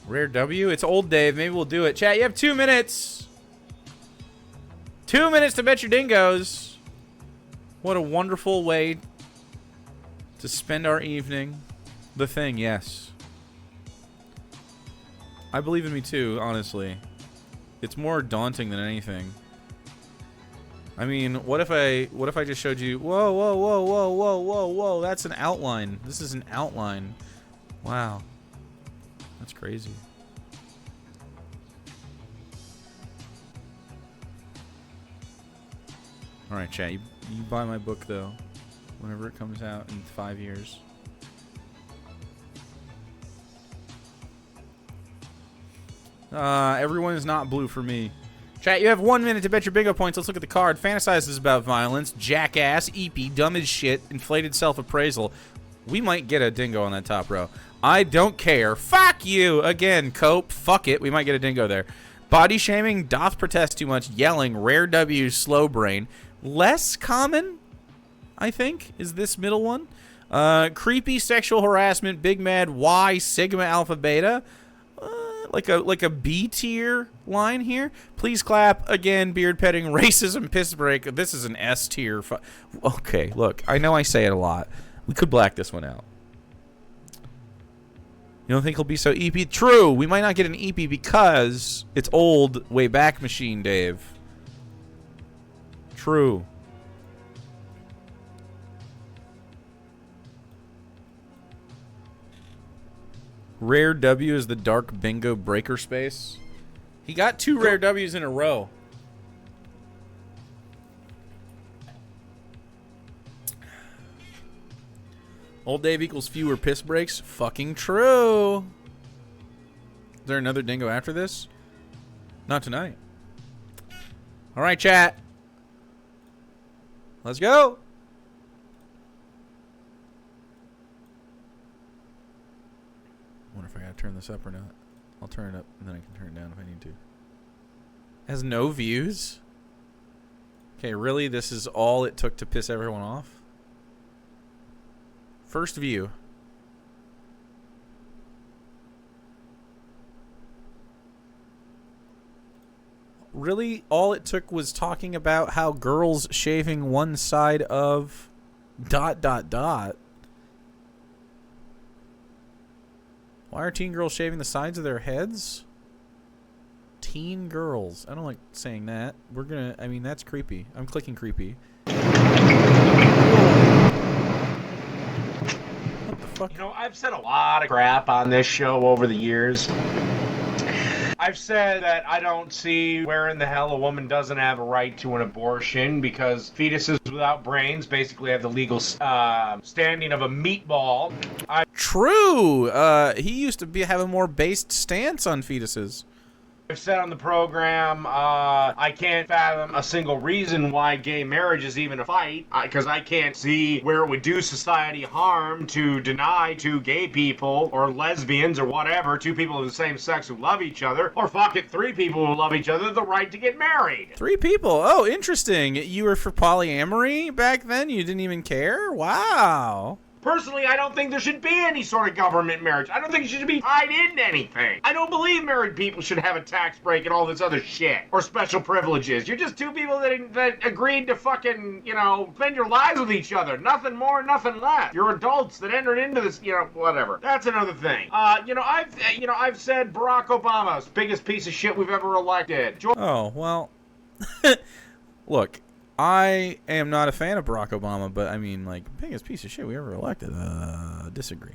Rare W? It's old Dave. Maybe we'll do it. Chat, you have 2 minutes. 2 minutes to bet your dingoes. What a wonderful way to spend our evening. The Thing, yes. I believe in me too, honestly. It's more daunting than anything. I mean, what if I just showed you, whoa, whoa, whoa, whoa, whoa, whoa, whoa, that's an outline. This is an outline. Wow. That's crazy. All right, chat, you buy my book, though, whenever it comes out in 5 years. Everyone is not blue for me. Chat, you have 1 minute to bet your bingo points. Let's look at the card. Fantasizes about violence, jackass, EP, dumb as shit, inflated self-appraisal. We might get a dingo on that top row. I don't care. Fuck you. Again, cope. Fuck it. We might get a dingo there. Body shaming, doth protest too much, yelling, rare W, slow brain. Less common, I think, is this middle one. Creepy sexual harassment, big mad, Y, sigma alpha beta. Like a B tier line here. Please clap. Again, beard petting, racism, piss break. This is an S tier. Okay, look, I know I say it a lot. We could black this one out. You don't think he'll be so EP? True. We might not get an EP because it's old way back machine, Dave. True. Rare W is the dark bingo breaker space. He got 2 rare W's in a row. Old Dave equals fewer piss breaks. Fucking true. Is there another dingo after this? Not tonight. All right, chat. Let's go. Wonder if I gotta turn this up or not. I'll turn it up and then I can turn it down if I need to. Has no views? Okay, really? This is all it took to piss everyone off? First view. Really? All it took was talking about how girls shaving one side of ... Why are teen girls shaving the sides of their heads? Teen girls. I don't like saying that. We're gonna... I mean, that's creepy. I'm clicking creepy. What the fuck? You know, I've said a lot of crap on this show over the years. I've said that I don't see where in the hell a woman doesn't have a right to an abortion because fetuses without brains basically have the legal standing of a meatball. True. He used to have a more based stance on fetuses. I've said on the program, I can't fathom a single reason why gay marriage is even a fight, because I can't see where it would do society harm to deny to gay people or lesbians or whatever, 2 people of the same sex who love each other, or fuck it, 3 people who love each other, the right to get married. 3 people? Oh, interesting. You were for polyamory back then? You didn't even care? Wow. Personally, I don't think there should be any sort of government marriage. I don't think it should be tied into anything. I don't believe married people should have a tax break and all this other shit. Or special privileges. You're just 2 people that agreed to fucking, you know, spend your lives with each other. Nothing more, nothing less. You're adults that entered into this, you know, whatever. That's another thing. I've said Barack Obama's biggest piece of shit we've ever elected. Oh, well. Look. I am not a fan of Barack Obama, but I mean, like, biggest piece of shit we ever elected. Disagree.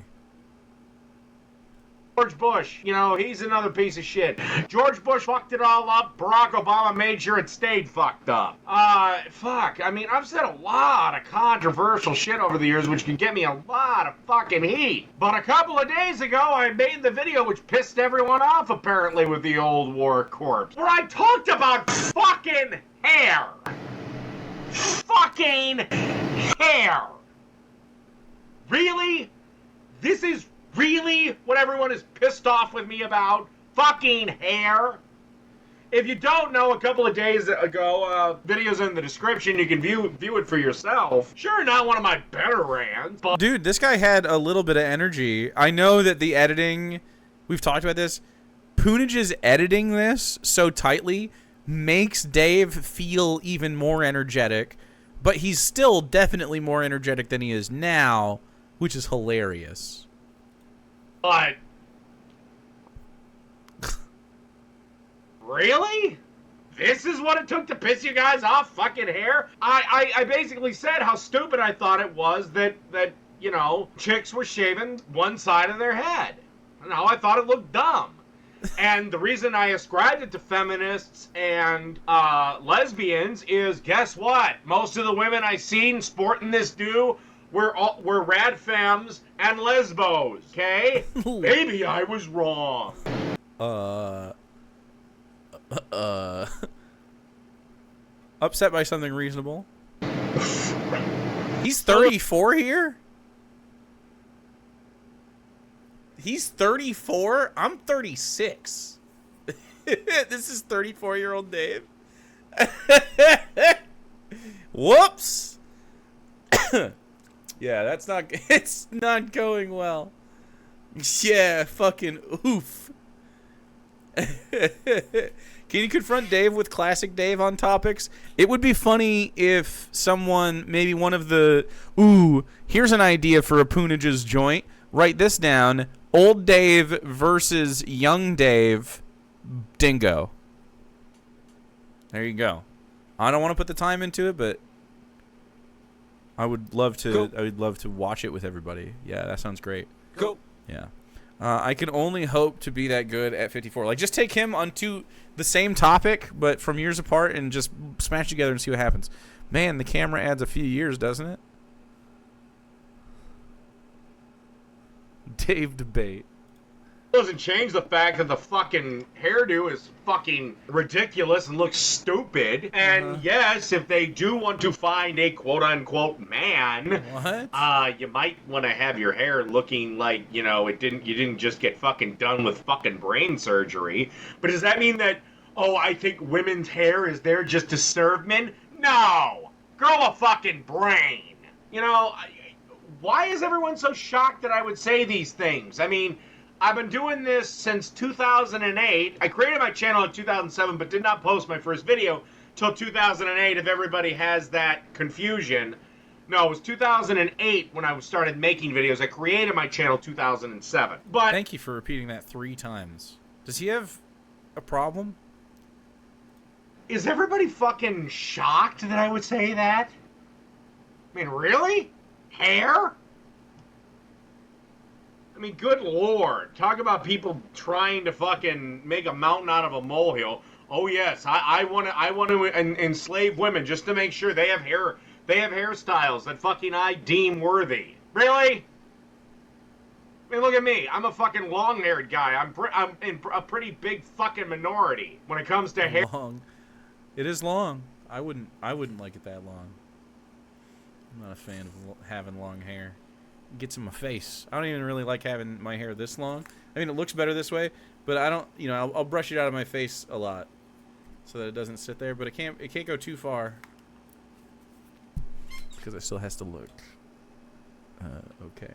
George Bush, you know, he's another piece of shit. George Bush fucked it all up. Barack Obama made sure it stayed fucked up. Fuck. I mean, I've said a lot of controversial shit over the years, which can get me a lot of fucking heat. But a couple of days ago, I made the video which pissed everyone off, apparently, with the old war corpse, where I talked about fucking hair. Fucking hair. Really? This is really what everyone is pissed off with me about? Fucking hair? If you don't know, a couple of days ago, video's in the description. You can view it for yourself. Sure, not one of my better rants, but... Dude, this guy had a little bit of energy. I know that the editing... We've talked about this. Poonage's editing this so tightly makes Dave feel even more energetic, but he's still definitely more energetic than he is now, which is hilarious. But really? This is what it took to piss you guys off? Fucking hair? I basically said how stupid I thought it was that you know, chicks were shaving one side of their head. And how I thought it looked dumb. And the reason I ascribed it to feminists and lesbians is, guess what? Most of the women I seen sporting this were rad femmes and lesbos, okay? Maybe I was wrong. Upset by something reasonable. He's 34 here? He's 34? I'm 36. This is 34-year-old Dave. Whoops. Yeah, that's not... It's not going well. Yeah, fucking oof. Can you confront Dave with classic Dave on topics? It would be funny if someone, maybe one of the... Ooh, here's an idea for a Poonage's joint. Write this down. Old Dave versus young Dave, Dingo. There you go. I don't want to put the time into it, but I would love to. Cool. I would love to watch it with everybody. Yeah, that sounds great. Cool. Yeah. I can only hope to be that good at 54. Like, just take him onto the same topic, but from years apart, and just smash together and see what happens. Man, the camera adds a few years, doesn't it? Dave debate. Doesn't change the fact that the fucking hairdo is fucking ridiculous and looks stupid. And yes, if they do want to find a quote-unquote man, what? You might want to have your hair looking like, you know, you didn't just get fucking done with fucking brain surgery. But does that mean that, oh, I think women's hair is there just to serve men? No! Grow a fucking brain! You know, why is everyone so shocked that I would say these things? I mean, I've been doing this since 2008. I created my channel in 2007, but did not post my first video till 2008, if everybody has that confusion. No, it was 2008 when I started making videos. I created my channel 2007. But thank you for repeating that 3 times. Does he have a problem? Is everybody fucking shocked that I would say that? I mean, really? Hair? I mean, good lord. Talk about people trying to fucking make a mountain out of a molehill. Oh yes, I want to enslave women just to make sure they have hairstyles that fucking I deem worthy. Really? I mean, look at me. I'm a fucking long-haired guy. I'm in a pretty big fucking minority when it comes to hair. Long. It is long. I wouldn't like it that long. I'm not a fan of having long hair. It gets in my face. I don't even really like having my hair this long. I mean, it looks better this way, but I don't. You know, I'll brush it out of my face a lot so that it doesn't sit there. But it can't go too far because it still has to look okay.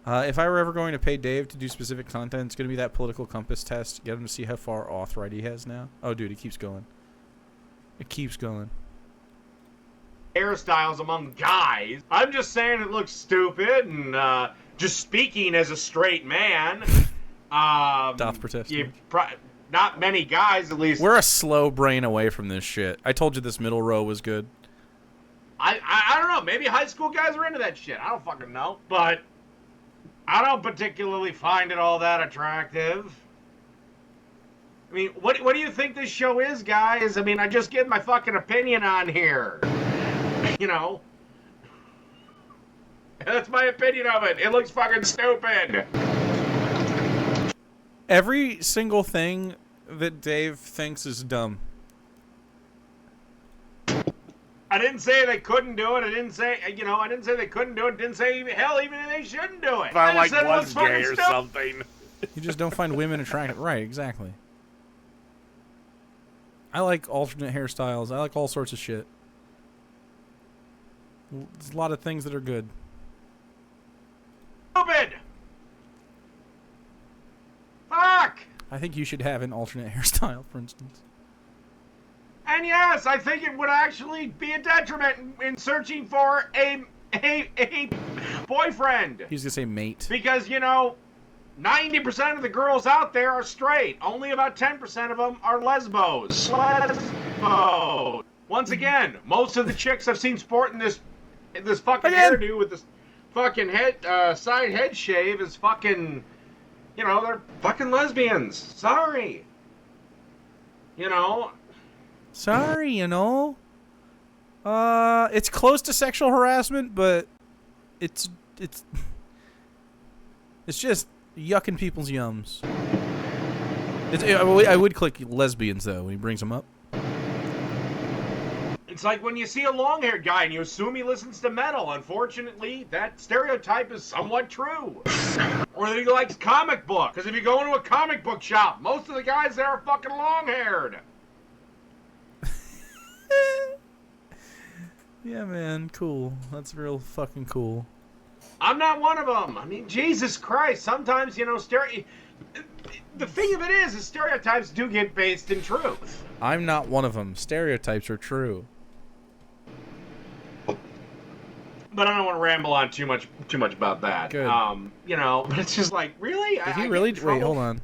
If I were ever going to pay Dave to do specific content, it's going to be that political compass test. Get him to see how far auth-right he has now. Oh, dude, it keeps going. It keeps going. Hairstyles among guys. I'm just saying it looks stupid, and just speaking as a straight man, Doth protest. Not many guys, at least. We're a slow brain away from this shit. I told you this middle row was good. I don't know. Maybe high school guys are into that shit. I don't fucking know. But I don't particularly find it all that attractive. I mean, what do you think this show is, guys? I mean, I just give my fucking opinion on here. You know? That's my opinion of it. It looks fucking stupid. Every single thing that Dave thinks is dumb. I didn't say they couldn't do it. I didn't say, I didn't say they couldn't do it. Didn't say, hell, even they shouldn't do it. If I like was gay or something. You just don't find women attractive. Right, exactly. I like alternate hairstyles. I like all sorts of shit. There's a lot of things that are good. Stupid! Fuck! I think you should have an alternate hairstyle, for instance. And yes, I think it would actually be a detriment in searching for a boyfriend. He's gonna say mate. Because, 90% of the girls out there are straight. Only about 10% of them are lesbos. Once again, most of the chicks I've seen sporting this fucking hairdo with this fucking side head shave is fucking, they're fucking lesbians. Sorry. Sorry, it's close to sexual harassment, but it's just yucking people's yums. I would click lesbians, though, when he brings them up. It's like when you see a long-haired guy and you assume he listens to metal. Unfortunately, that stereotype is somewhat true. Or that he likes comic book. Because if you go into a comic book shop, most of the guys there are fucking long-haired. Yeah, man, cool. That's real fucking cool. I'm not one of them. I mean, Jesus Christ. Sometimes, the thing of it is stereotypes do get based in truth. I'm not one of them. Stereotypes are true. But I don't want to ramble on too much about that. Good. But it's just like, really? Did he really? Wait, hold on.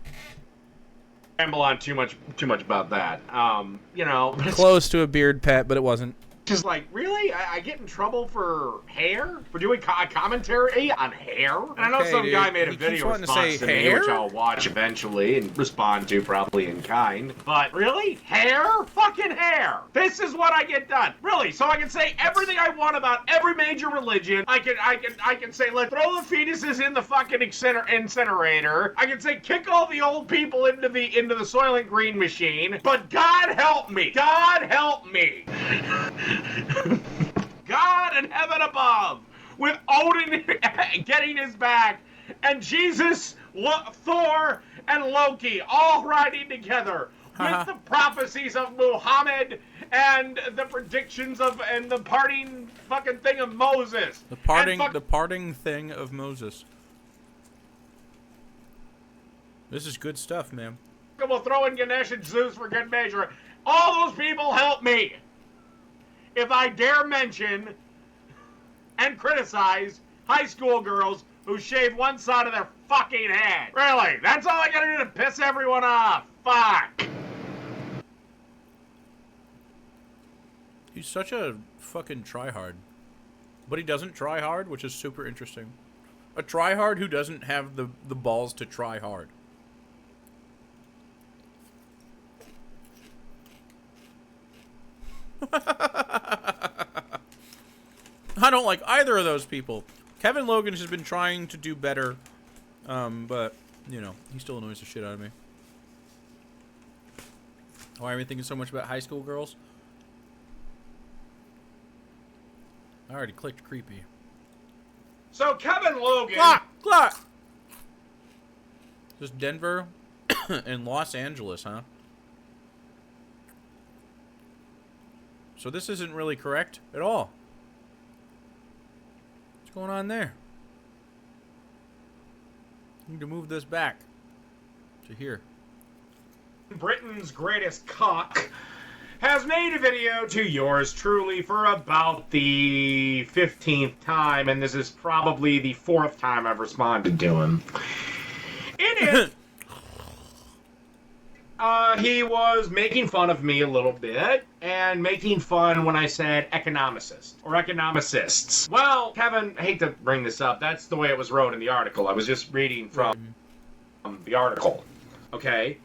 Ramble on too much about that. But Close to a beard pet, but it wasn't. Just like, really? I get in trouble for hair? For doing commentary on hair? And I know some guy made a video response to me, which I'll watch eventually and respond to probably in kind. But really? Hair? Fucking hair! This is what I get done. Really? So I can say everything I want about every major religion. I can say, let's throw the fetuses in the fucking incinerator. I can say, kick all the old people into the Soylent Green machine. But God help me! God help me! God in heaven above, with Odin getting his back, and Jesus, Thor, and Loki all riding together with the prophecies of Muhammad and the predictions of and the parting fucking thing of Moses. The parting thing of Moses. This is good stuff, man. We'll throw in Ganesh and Zeus for good measure. All those people help me if I dare mention and criticize high school girls who shave one side of their fucking head. Really? That's all I gotta do to piss everyone off. Fuck. He's such a fucking tryhard. But he doesn't try hard, which is super interesting. A tryhard who doesn't have the balls to try hard. I don't like either of those people. Kevin Logan has been trying to do better, but, he still annoys the shit out of me. Why are we thinking so much about high school girls? I already clicked creepy. So Kevin Logan... Clock! This is Denver and Los Angeles, huh? So this isn't really correct at all. What's going on there? I need to move this back to here. Britain's greatest cock has made a video to yours truly for about the 15th time, and this is probably the 4th time I've responded to him. It is... he was making fun of me a little bit, and making fun when I said economicist, or economicists. Well, Kevin, I hate to bring this up, that's the way it was wrote in the article. I was just reading from the article, okay?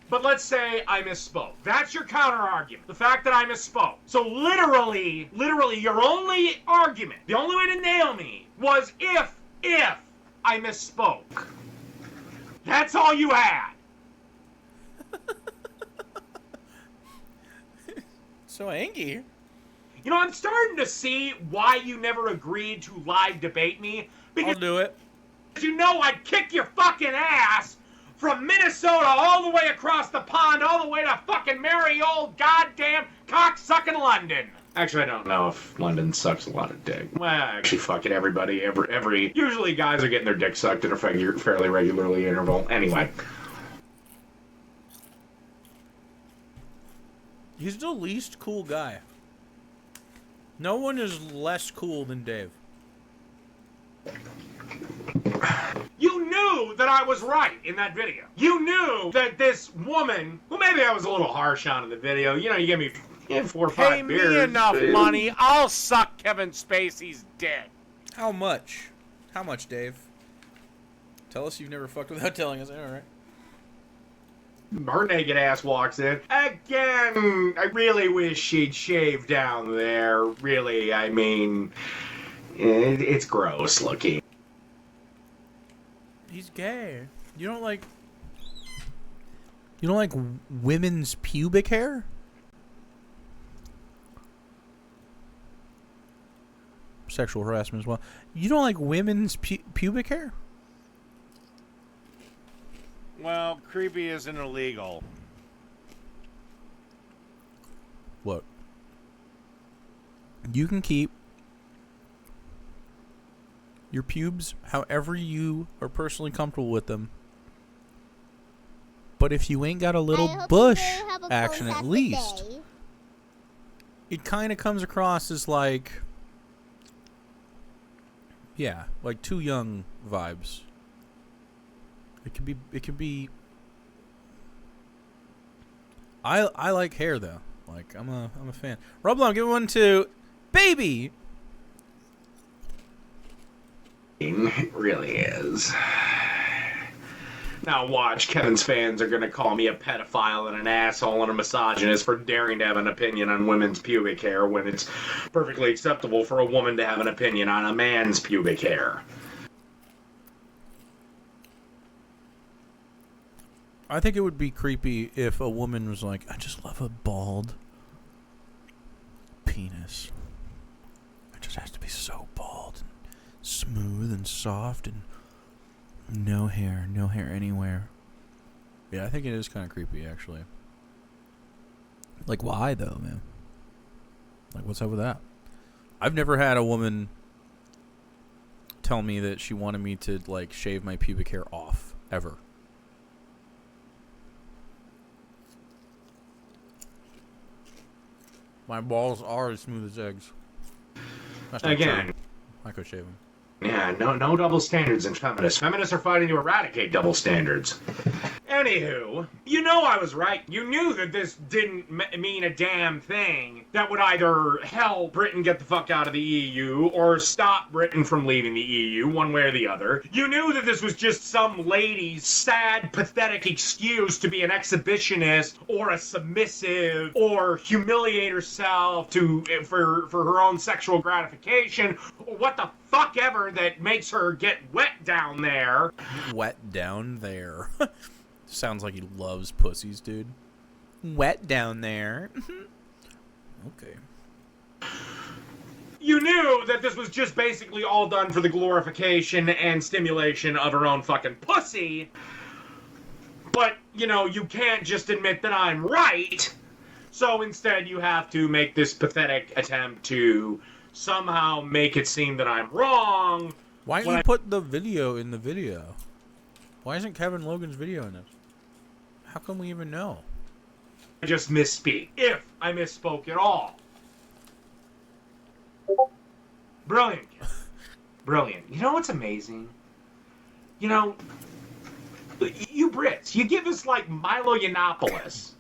But let's say I misspoke. That's your counter-argument, the fact that I misspoke. So literally, your only argument, the only way to nail me, was if I misspoke. That's all you had. So angry. I'm starting to see why you never agreed to live debate me. Because I'll do it. I'd kick your fucking ass from Minnesota all the way across the pond, all the way to fucking merry old goddamn cocksucking London. Actually, I don't know if London sucks a lot of dick. Well, actually, fucking everybody, usually guys are getting their dick sucked at a fairly regularly interval. Anyway. He's the least cool guy. No one is less cool than Dave. You knew that I was right in that video. You knew that this woman, well, maybe I was a little harsh on in the video. You know, you gave me 4 or 5 Pay beers. me enough money, I'll suck Kevin Spacey's dick. How much? How much, Dave? Tell us you've never fucked without telling us. All right. Her naked ass walks in. Again, I really wish she'd shave down there. Really, I mean, it's gross looking. He's gay. You don't like women's pubic hair? Sexual harassment as well. You don't like women's pubic hair? Well, creepy isn't illegal. Look. You can keep your pubes however you are personally comfortable with them. But if you ain't got a little bush action at least, it kind of comes across as like, yeah, like too young vibes. It could be. I like hair though. Like I'm a fan. Roblon, give one to Baby. It really is. Now watch, Kevin's fans are gonna call me a pedophile and an asshole and a misogynist for daring to have an opinion on women's pubic hair when it's perfectly acceptable for a woman to have an opinion on a man's pubic hair. I think it would be creepy if a woman was like, I just love a bald penis. It just has to be so bald and smooth and soft and no hair anywhere. Yeah, I think it is kind of creepy, actually. Like, why, though, man? Like, what's up with that? I've never had a woman tell me that she wanted me to, like, shave my pubic hair off, ever. My balls are as smooth as eggs. That's not Again. true. I could shave them. Yeah, no double standards in feminists. Feminists are fighting to eradicate double standards. Anywho, you know I was right. You knew that this didn't mean a damn thing that would either help Britain get the fuck out of the EU or stop Britain from leaving the EU, one way or the other. You knew that this was just some lady's sad, pathetic excuse to be an exhibitionist or a submissive or humiliate herself for her own sexual gratification or what the fuck ever that makes her get wet down there. Wet down there. Sounds like he loves pussies, dude. Wet down there. Okay. You knew that this was just basically all done for the glorification and stimulation of her own fucking pussy. But, you know, you can't just admit that I'm right. So instead you have to make this pathetic attempt to somehow make it seem that I'm wrong. Why didn't you put the video in the video? Why isn't Kevin Logan's video in this? How can we even know? I just misspeak. If I misspoke at all. Brilliant. Brilliant. You know what's amazing? You know, you Brits, you give us like Milo Yiannopoulos.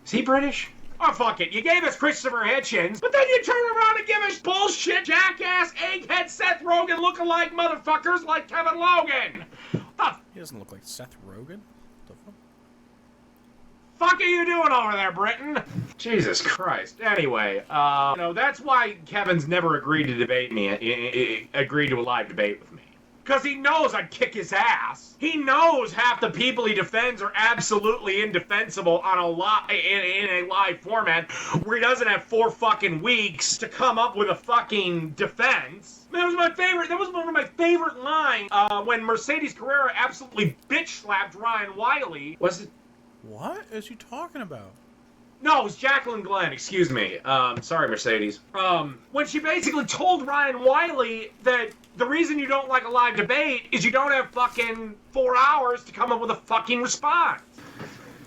Is he British? Oh, fuck it. You gave us Christopher Hitchens, but then you turn around and give us bullshit, jackass, egghead, Seth Rogen lookalike motherfuckers like Kevin Logan. He doesn't look like Seth Rogen. The fuck are you doing over there, Britain? Jesus Christ. Anyway, you know, that's why Kevin's never agreed to debate me, agreed to a live debate with me. Because he knows I'd kick his ass. He knows half the people he defends are absolutely indefensible on in a live format where he doesn't have 4 fucking weeks to come up with a fucking defense. That was my favorite. That was one of my favorite lines when Mercedes Carrera absolutely bitch slapped Ryan Wiley. Was it? What is he talking about? No, it was Jacqueline Glenn, excuse me. Sorry, Mercedes. When she basically told Ryan Wiley that the reason you don't like a live debate is you don't have fucking 4 hours to come up with a fucking response.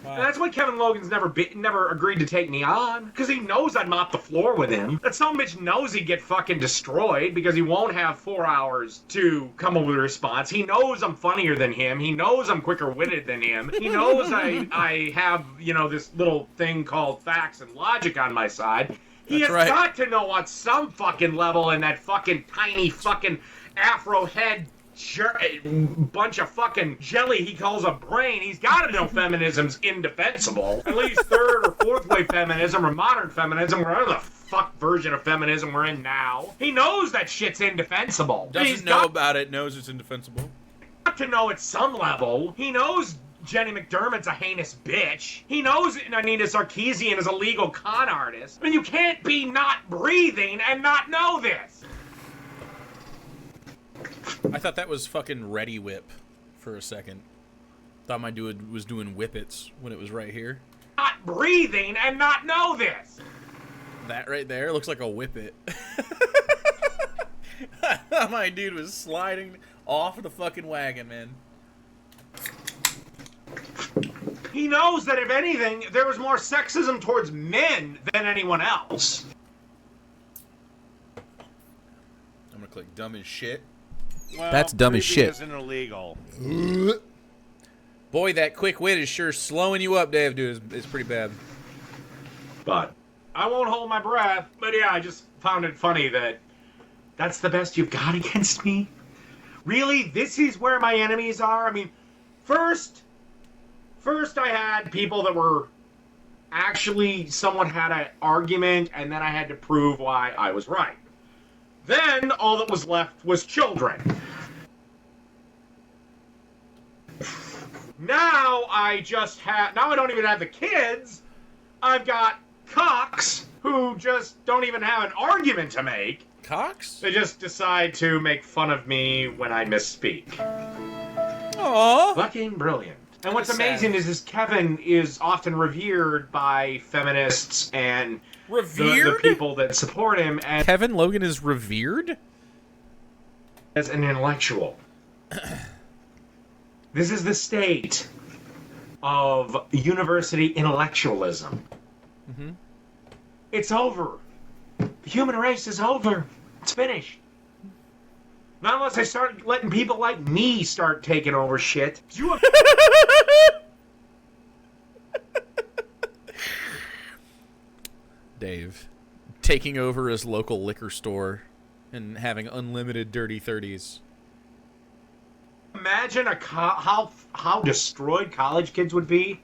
Wow. And that's why Kevin Logan's never agreed to take me on, because he knows I'd mop the floor with him. That son of a bitch knows he'd get fucking destroyed because he won't have 4 hours to come up with a response. He knows I'm funnier than him. He knows I'm quicker-witted than him. He knows I have, you know, this little thing called facts and logic on my side. He has got to know on some fucking level in that fucking tiny fucking afro head bunch of fucking jelly he calls a brain. He's got to know feminism's indefensible. At least third or fourth wave feminism or modern feminism, whatever the fuck version of feminism we're in now. He knows that shit's indefensible. Doesn't know about it, knows it's indefensible. Got to know at some level. He knows Jenny McDermott's a heinous bitch. He knows Anita Sarkeesian is a legal con artist. I mean, you can't be not breathing and not know this. I thought that was fucking Ready Whip for a second. Thought my dude was doing whippets when it was right here. Not breathing and not know this. That right there looks like a whippet. My dude was sliding off the fucking wagon, man. He knows that if anything, there was more sexism towards men than anyone else. I'm gonna click dumb as shit. Well, that's dumb as shit. Isn't illegal. Boy, that quick wit is sure slowing you up, Dave, dude. It's pretty bad. But I won't hold my breath. But yeah, I just found it funny that that's the best you've got against me. Really? This is where my enemies are? I mean, first I had people that were actually someone had an argument, and then I had to prove why I was right. Then all that was left was children. Now I don't even have the kids. I've got cocks who just don't even have an argument to make. Cocks? They just decide to make fun of me when I misspeak. Aww. Fucking brilliant. And what's amazing is Kevin is often revered by feminists and the people that support him. And Kevin Logan is revered? As an intellectual. This is the state of university intellectualism. Mm-hmm. It's over. The human race is over. It's finished. Not unless I start letting people like me start taking over shit. Dave, taking over his local liquor store and having unlimited dirty 30s. Imagine how destroyed college kids would be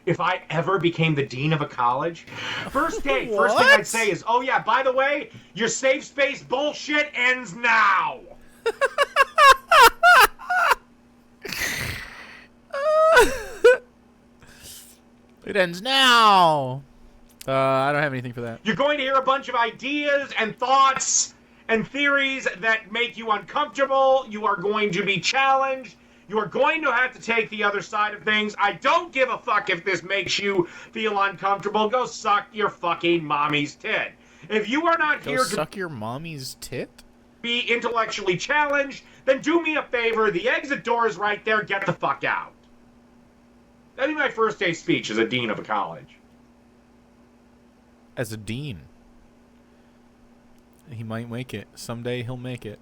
if I ever became the dean of a college. First thing I'd say is, oh yeah, by the way, your safe space bullshit ends now. It ends now. I don't have anything for that. You're going to hear a bunch of ideas and thoughts and theories that make you uncomfortable. You are going to be challenged. You are going to have to take the other side of things. I don't give a fuck if this makes you feel uncomfortable. Go suck your fucking mommy's tit. If you are not here to suck your mommy's tit? Be intellectually challenged, then do me a favor. The exit door is right there. Get the fuck out. That'd be my first day speech as a dean of a college. As a dean. He might make it. Someday he'll make it.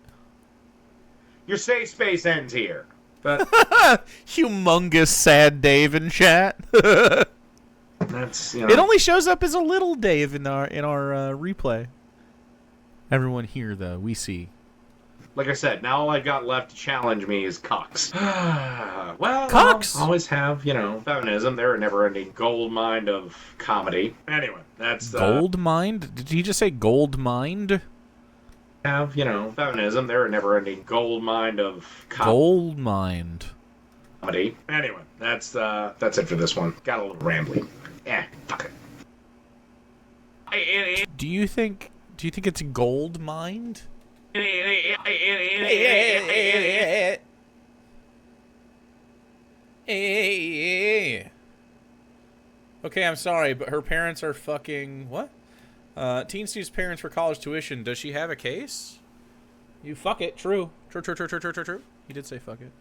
Your safe space ends here. But humongous sad Dave in chat. That's, you know. It only shows up as a little Dave in our replay. Everyone here, though, we see. Like I said, now all I've got left to challenge me is cocks. Well, cocks? I'll always have, feminism. They're a never-ending gold mine of comedy. Anyway, that's... Gold mind? Did he just say gold mind? Have, feminism. They're a never-ending gold mine of gold mind. Comedy. Anyway, that's it for this one. Got a little rambly. Fuck it. Do you think it's gold mind? Okay, I'm sorry, but her parents are fucking... What? Teen Steve's parents for college tuition. Does she have a case? You fuck it. True. True. He did say fuck it.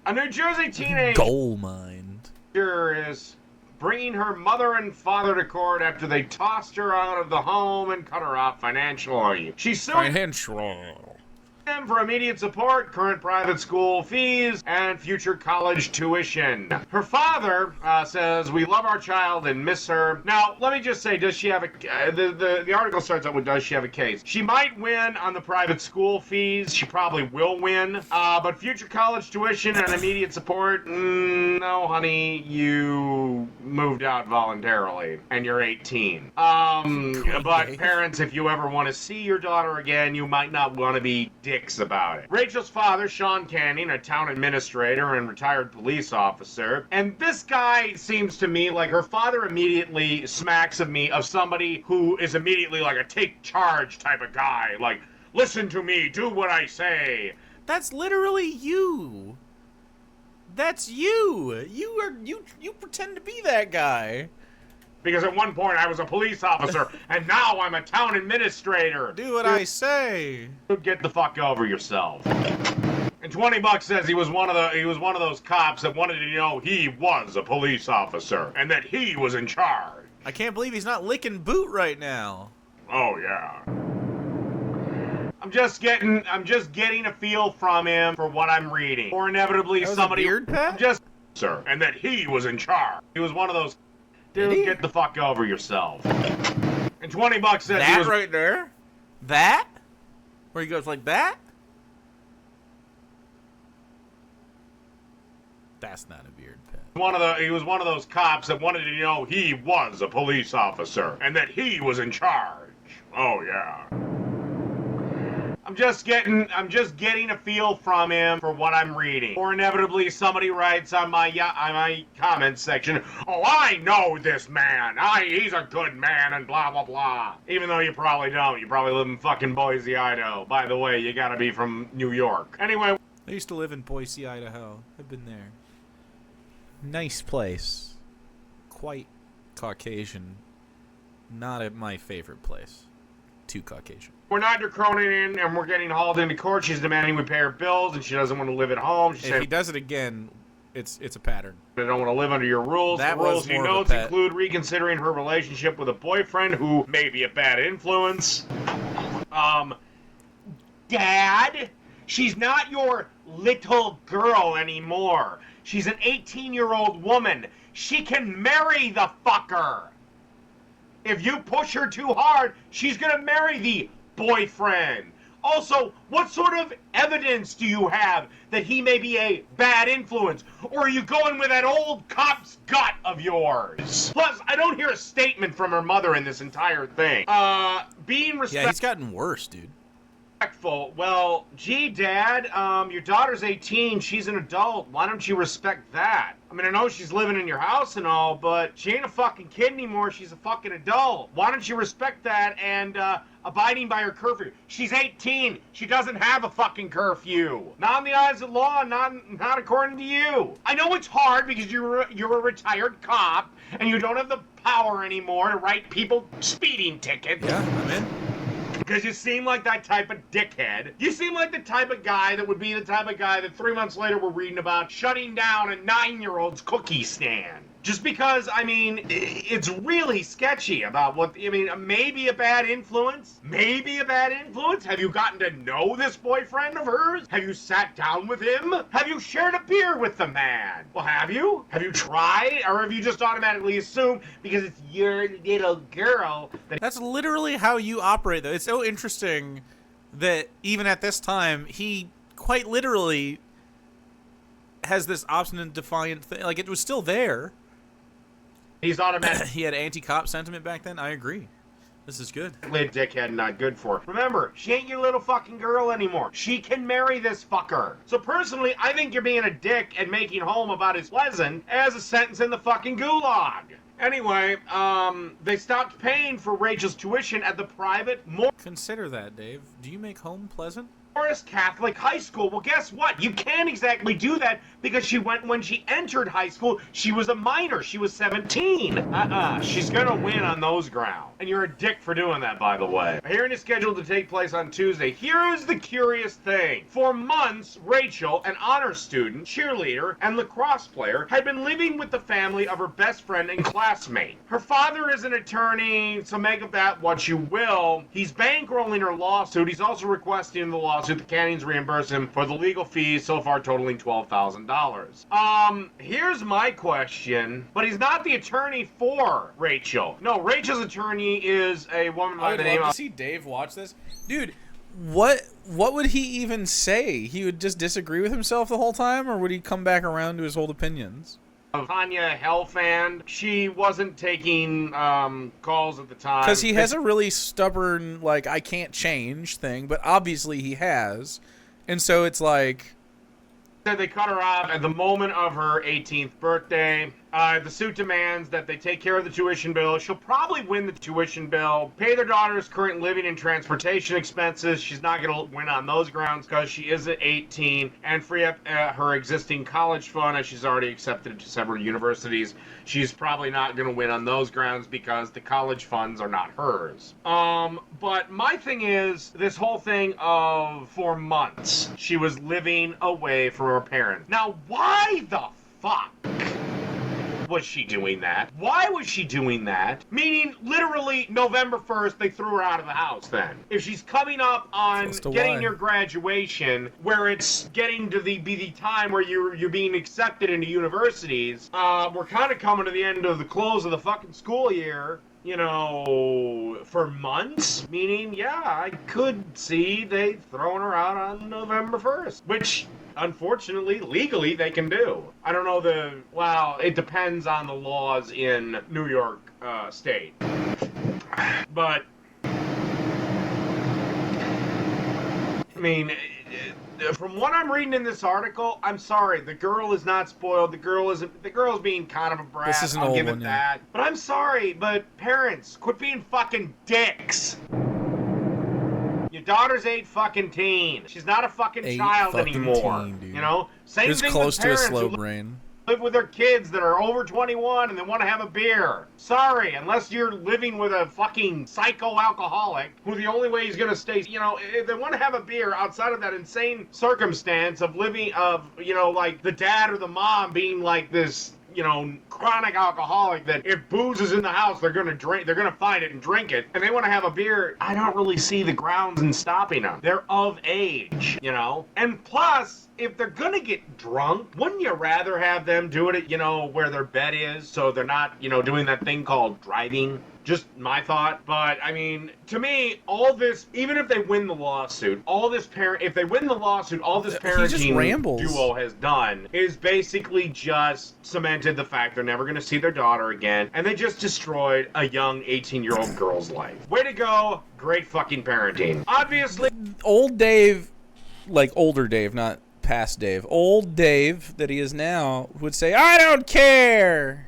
A New Jersey teenager Gold mine. is bringing her mother and father to court after they tossed her out of the home and cut her off financially. She's suing them for immediate support, current private school fees, and future college tuition. Her father says, "We love our child and miss her." Now, let me just say, does she have a... the article starts out with, does she have a case? She might win on the private school fees. She probably will win. But future college tuition and immediate support, no, honey, you moved out voluntarily, and you're 18. But parents, if you ever want to see your daughter again, you might not want to be dicks about it. Rachel's father, Sean Canning, a town administrator and retired police officer, and this guy seems to me like her father immediately smacks of me of somebody who is immediately like a take charge type of guy, like, listen to me, do what I say. That's literally you. That's you. You pretend to be that guy. Because at one point I was a police officer, and now I'm a town administrator. Do what I say. Get the fuck over yourself. And 20 Bucks says he was one of those cops that wanted to know he was a police officer and that he was in charge. I can't believe he's not licking boot right now. Oh yeah. I'm just getting a feel from him for what I'm reading. Or inevitably somebody beard pat? Sir, and that he was in charge. He was one of those. Dude, get the fuck over yourself. And 20 Bucks says that right there? That? Where he goes like that? That's not a beard pet. He was one of those cops that wanted to know he was a police officer and that he was in charge. Oh yeah. I'm just getting a feel from him for what I'm reading. Or inevitably somebody writes on my comments section, "Oh, I know this man. He's a good man," and blah blah blah. Even though you probably don't. You probably live in fucking Boise, Idaho. By the way, you gotta be from New York. Anyway. I used to live in Boise, Idaho. I've been there. Nice place. Quite Caucasian. Not my favorite place. Too Caucasian. We're not decroning and we're getting hauled into court. She's demanding we pay her bills, and she doesn't want to live at home. If he does it again, it's a pattern. I don't want to live under your rules. That the rules he notes pet. include reconsidering her relationship with a boyfriend who may be a bad influence. Dad, she's not your little girl anymore. She's an 18-year-old woman. She can marry the fucker. If you push her too hard, she's gonna marry the boyfriend. Also, what sort of evidence do you have that he may be a bad influence? Or are you going with that old cop's gut of yours? Plus, I don't hear a statement from her mother in this entire thing. Being respectful. Yeah, he's gotten worse, dude. Well, gee, Dad, your daughter's 18. She's an adult. Why don't you respect that? I mean, I know she's living in your house and all, but she ain't a fucking kid anymore. She's a fucking adult. Why don't you respect that and, abiding by her curfew? She's 18. She doesn't have a fucking curfew. Not in the eyes of law, not according to you. I know it's hard because you're a retired cop and you don't have the power anymore to write people speeding tickets. Yeah, I'm in. Because you seem like that type of dickhead. You seem like the type of guy that would be the type of guy that 3 months later we're reading about shutting down a 9-year-old's cookie stand. Just because, I mean, it's really sketchy about what, I mean, maybe a bad influence? Maybe a bad influence? Have you gotten to know this boyfriend of hers? Have you sat down with him? Have you shared a beer with the man? Well, have you? Have you tried? Or have you just automatically assumed because it's your little girl that... That's literally how you operate, though. It's so interesting that even at this time, he quite literally has this obstinate, defiant thing. Like, it was still there. He's automatic. He had anti-cop sentiment back then. I agree. This is good. Dickhead, not good for her. Remember, she ain't your little fucking girl anymore. She can marry this fucker. So personally, I think you're being a dick and making home about as pleasant as a sentence in the fucking gulag. Anyway, they stopped paying for Rachel's tuition at the private Consider that, Dave. Do you make home pleasant? Catholic high school. Well, guess what? You can't exactly do that because when she entered high school, she was a minor. She was 17. She's gonna win on those grounds. And you're a dick for doing that, by the way. A hearing is scheduled to take place on Tuesday. Here is the curious thing. For months, Rachel, an honor student, cheerleader, and lacrosse player, had been living with the family of her best friend and classmate. Her father is an attorney, so make of that what you will. He's bankrolling her lawsuit. He's also requesting in the lawsuit the Cannings reimburse him for the legal fees, so far totaling $12,000. Here's my question. But he's not the attorney for Rachel. No, Rachel's attorney is a woman by the name of... I would love to see Dave watch this. Dude, what would he even say? He would just disagree with himself the whole time, or would he come back around to his old opinions? Tanya Helfand. She wasn't taking calls at the time. Because he has a really stubborn, like, I can't change thing, but obviously he has. And so it's like... They cut her off at the moment of her 18th birthday. The suit demands that they take care of the tuition bill. She'll probably win the tuition bill, pay their daughter's current living and transportation expenses. She's not going to win on those grounds because she is at 18, and free up her existing college fund as she's already accepted to several universities. She's probably not going to win on those grounds because the college funds are not hers. But my thing is, this whole thing of for months, she was living away from her parents. Now, why the fuck was she doing that? Why was she doing that? Meaning, literally, November 1st, they threw her out of the house then. If she's coming up on getting your graduation, where it's getting to be the time where you're being accepted into universities, we're kind of coming to the end of the close of the fucking school year. You know, for months? Meaning, yeah, I could see they throwing her out on November 1st. Which, unfortunately, legally, they can do. I don't know well, it depends on the laws in New York State. But, I mean... From what I'm reading in this article, I'm sorry, the girl is not spoiled. The girl's being kind of a brat. This is an I'll old give one, it yeah. that. But I'm sorry, but parents, quit being fucking dicks. Your daughter's 8 fucking teen. She's not a fucking child anymore. Dude. You know? Same It's thing close with to a parents slow who brain. live with their kids that are over 21 and they want to have a beer. Sorry, unless you're living with a fucking psycho alcoholic who the only way he's gonna stay, you know, if they want to have a beer outside of that insane circumstance of living, you know, like the dad or the mom being like this, you know, chronic alcoholic that if booze is in the house, they're gonna find it and drink it, and they want to have a beer, I don't really see the grounds in stopping them. They're of age, you know? And plus, if they're gonna get drunk, wouldn't you rather have them do it at, you know, where their bed is, so they're not, you know, doing that thing called driving? Just my thought. But, I mean, to me, all this, even if they win the lawsuit, all this parenting duo has done is basically just cemented the fact they're never going to see their daughter again, and they just destroyed a young 18-year-old girl's life. Way to go. Great fucking parenting. Obviously. Old Dave, like older Dave, not past Dave. Old Dave, that he is now, would say, I don't care.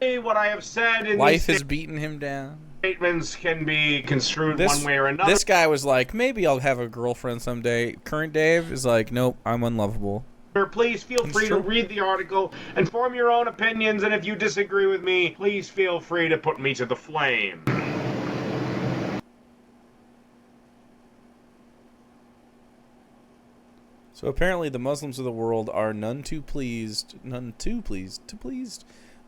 What I have said in life has beaten him down. Statements can be construed one way or another. This guy was like, maybe I'll have a girlfriend someday. Current Dave is like, nope, I'm unlovable. Please feel free to read the article and form your own opinions, and if you disagree with me, please feel free to put me to the flame. So apparently the Muslims of the world are none too pleased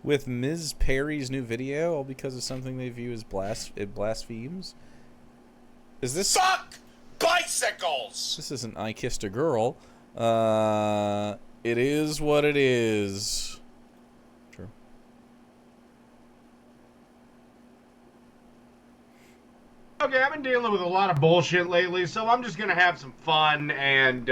with Ms. Perry's new video, all because of something they view as blasphemes. Is this... Fuck bicycles! This isn't I Kissed a Girl. It is what it is. True. Okay, I've been dealing with a lot of bullshit lately, so I'm just gonna have some fun and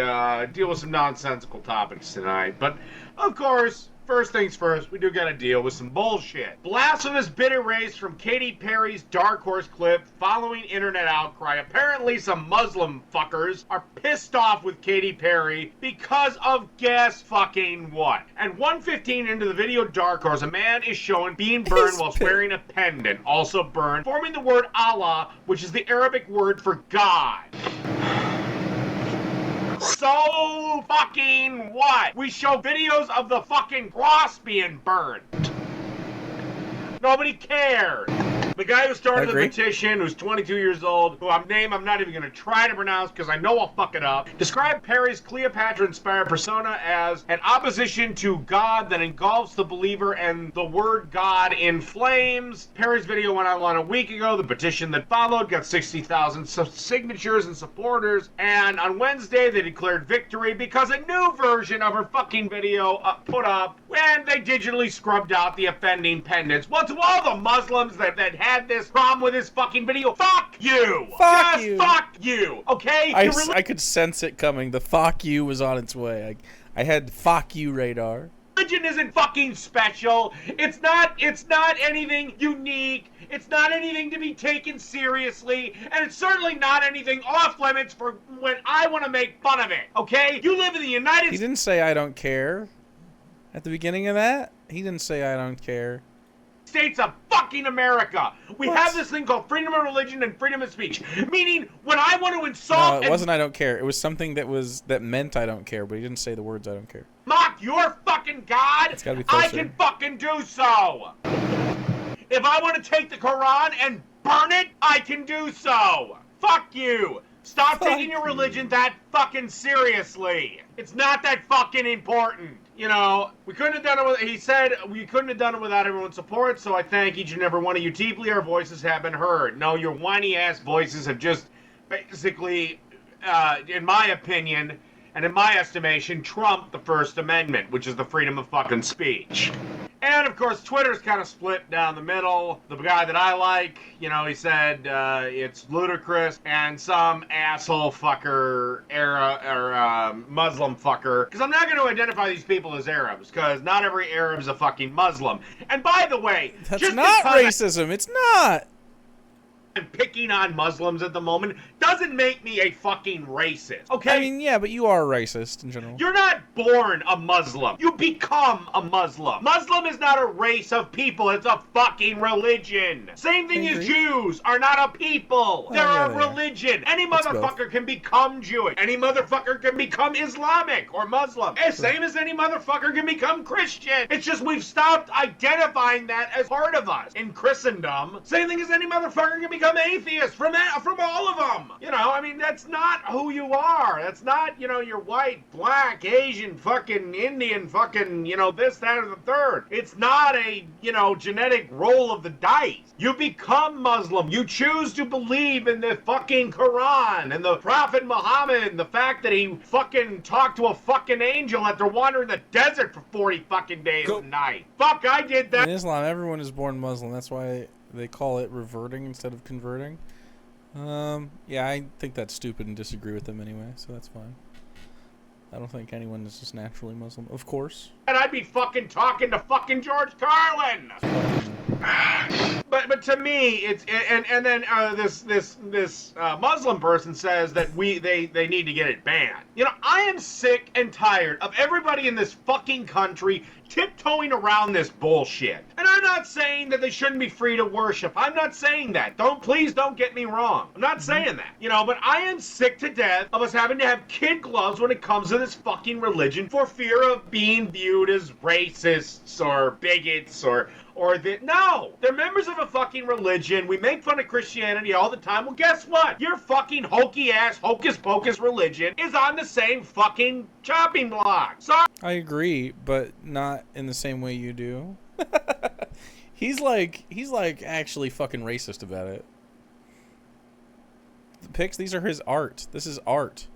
deal with some nonsensical topics tonight. But, of course... First things first, we do gotta deal with some bullshit. Blasphemous bit erased from Katy Perry's Dark Horse clip following internet outcry. Apparently some Muslim fuckers are pissed off with Katy Perry because of guess fucking what. At 1:15 into the video Dark Horse, a man is shown being burned while wearing a pendant, also burned, forming the word Allah, which is the Arabic word for God. So fucking what? We show videos of the fucking cross being burned. Nobody cared. The guy who started the petition, who's 22 years old, who I'm not even going to try to pronounce because I know I'll fuck it up, described Perry's Cleopatra-inspired persona as an opposition to God that engulfs the believer and the word God in flames. Perry's video went online a week ago. The petition that followed got 60,000 signatures and supporters, and on Wednesday they declared victory because a new version of her fucking video put up when they digitally scrubbed out the offending pendants. Well, to all the Muslims that had this problem with this fucking video, fuck you! Fuck you! Fuck you! Okay? I could sense it coming. The fuck you was on its way. I had fuck you radar. Religion isn't fucking special. It's not anything unique. It's not anything to be taken seriously, and it's certainly not anything off limits for when I want to make fun of it. Okay? You live in the United States. He didn't say I don't care. At the beginning of that, he didn't say I don't care. States of fucking America. We have this thing called freedom of religion and freedom of speech. Meaning, when I want to insult... No, it wasn't I don't care. It was something that meant I don't care, but he didn't say the words I don't care. Mock your fucking God, It's gotta be closer. I can fucking do so. If I want to take the Quran and burn it, I can do so. Fuck you. Stop taking your religion that fucking seriously. It's not that fucking important. You know, we couldn't have done it with, he said, we couldn't have done it without everyone's support, so I thank each and every one of you deeply. Our voices have been heard. No, your whiny-ass voices have just basically, in my opinion, and in my estimation, trumped the First Amendment, which is the freedom of fucking speech. And, of course, Twitter's kind of split down the middle. The guy that I like, you know, he said it's ludicrous, and some asshole fucker, Muslim fucker, because I'm not going to identify these people as Arabs, because not every Arab is a fucking Muslim. And by the way... That's not racism. It's not. I'm picking on Muslims at the moment doesn't make me a fucking racist, okay? I mean, yeah, but you are racist in general. You're not born a Muslim. You become a Muslim. Muslim is not a race of people. It's a fucking religion. Same thing as Jews are not a people. They're a religion. Any motherfucker can become Jewish. Any motherfucker can become Islamic or Muslim. Same as any motherfucker can become Christian. It's just we've stopped identifying that as part of us. In Christendom, same thing as any motherfucker can become atheist from all of them. You know, I mean, that's not who you are. That's not, you know, you're white, black, Asian, fucking Indian, fucking, you know, this, that, or the third. It's not a, you know, genetic roll of the dice. You become Muslim. You choose to believe in the fucking Quran and the Prophet Muhammad and the fact that he fucking talked to a fucking angel after wandering the desert for 40 fucking days and nights. Fuck, I did that. In Islam, everyone is born Muslim. That's why they call it reverting instead of converting. Yeah, I think that's stupid and disagree with them anyway, so that's fine. I don't think anyone is just naturally Muslim, of course. And I'd be fucking talking to fucking George Carlin. But to me, it's and then this Muslim person says that they need to get it banned. You know, I am sick and tired of everybody in this fucking country tiptoeing around this bullshit. And I'm not saying that they shouldn't be free to worship. I'm not saying that. Please don't get me wrong. I'm not saying that. You know, but I am sick to death of us having to have kid gloves when it comes to this fucking religion for fear of being viewed as racists or bigots or that. No, they're members of a fucking religion. We make fun of Christianity all the time. Well, guess what? Your fucking hokey ass hocus pocus religion is on the same fucking chopping block. Sorry. I agree, but not in the same way you do. He's like actually fucking racist about it. The pics, these are his art. This is art.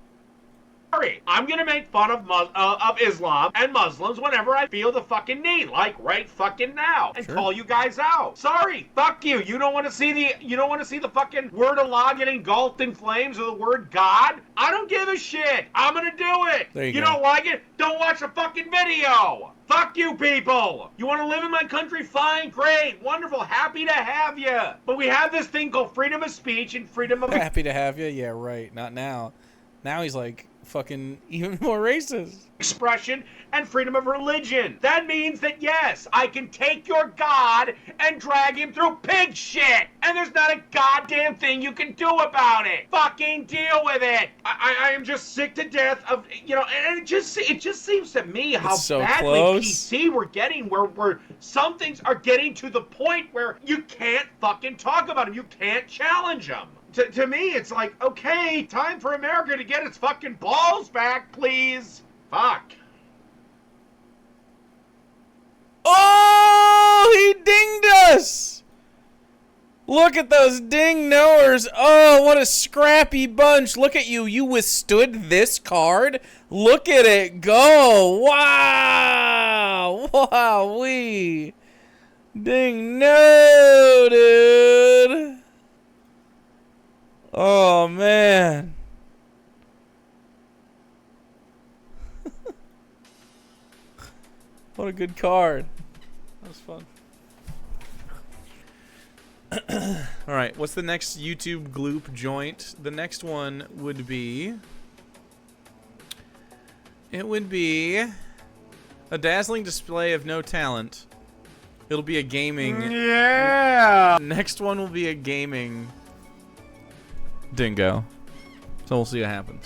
I'm gonna make fun of Islam and Muslims whenever I feel the fucking need, like right fucking now, and call you guys out. Sorry, fuck you. You don't want to see the fucking word Allah get engulfed in flames or the word God? I don't give a shit. I'm gonna do it. There you go. Don't like it? Don't watch the fucking video. Fuck you people! You want to live in my country? Fine, great, wonderful, happy to have you. But we have this thing called freedom of speech and freedom of... Happy to have you? Yeah, right. Not now. Now he's like, fucking even more racist. Expression and freedom of religion. That means that yes, I can take your God and drag him through pig shit, and there's not a goddamn thing you can do about it. Fucking deal with it. I am just sick to death of, you know, and it just seems to me how so badly close. PC we're getting, where some things are getting to the point where you can't fucking talk about them, you can't challenge them. To me, it's like, okay, time for America to get its fucking balls back, please. Fuck. Oh, he dinged us! Look at those ding knowers. Oh, what a scrappy bunch. Look at you. You withstood this card. Look at it go. Wow. Wow-wee. Ding no, dude. Oh, man. What a good card. That was fun. All right, what's the next YouTube gloop joint? The next one would be... It would be a dazzling display of no talent. It'll be a gaming... Yeah. Next one will be a gaming Dingo. So we'll see what happens.